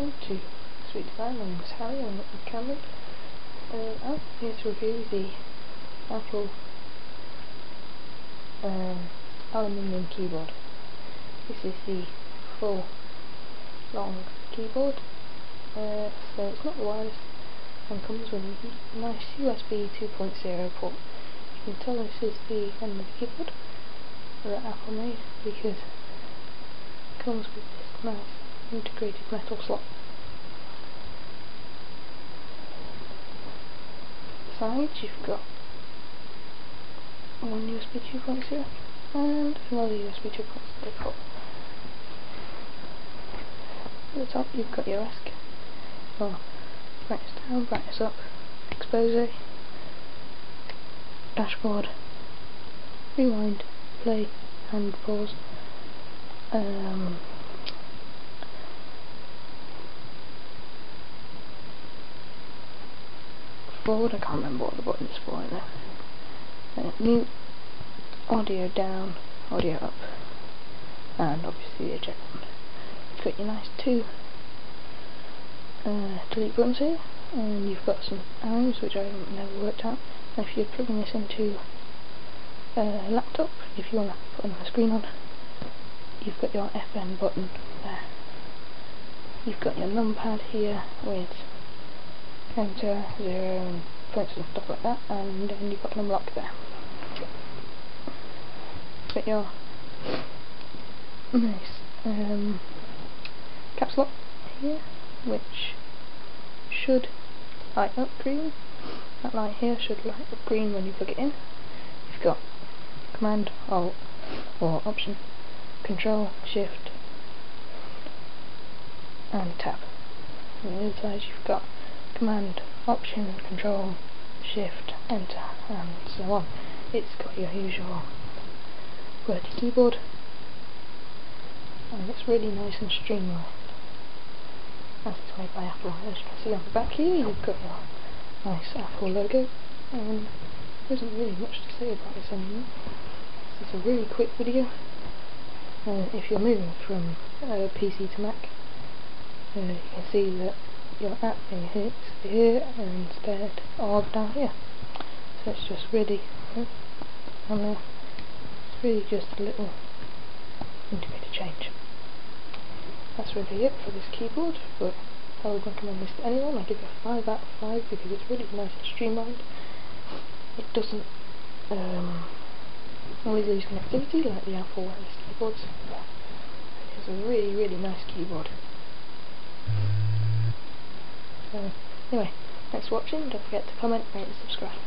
welcome to Sweet Design. My name is Harry, I'm not with Cameron. I'm here to review the Apple aluminium keyboard. This is the full long keyboard, so it's not the wireless and comes with a nice USB 2.0 port. You can tell this is the end of the keyboard that Apple made because it comes with this nice integrated metal slot. Sides, you've got one USB 2.0 and another USB 2.0 port. At the top you've got your ESC, or brightness down, brightness up, expose, dashboard, rewind, play and pause, forward, I can't remember what the button is for now. Mute, audio down, audio up, and obviously the eject button. You've got your nice two delete buttons here, and you've got some arrows which I haven't never worked out. And if you're plugging this into a laptop, if you want to put another screen on, you've got your FM button there. You've got your numpad here with enter, 0 and points and stuff like that, and then you've got an unlock there. Got your nice caps lock here, which should light up green. That light here should light up green when you plug it in. You've got Command, Alt, or Option, Control, Shift, and Tab. On the other side you've got Command, Option, Control, Shift, Enter, and so on. It's got your usual QWERTY keyboard, and it's really nice and streamlined, as it's made by Apple. As you can see on the back here, you've got your nice Apple logo, and there isn't really much to say about this anymore. This is a really quick video. If you're moving from PC to Mac, you can see that your app is here instead of down here. So it's just really, it's really just a little integrated change. That's really it for this keyboard, but I would recommend this to anyone. I give it a 5 out of 5 because it's really nice and streamlined. It doesn't always lose connectivity like the Apple wireless keyboards. It's a really, really nice keyboard. So, anyway, thanks for watching. Don't forget to comment, rate and subscribe.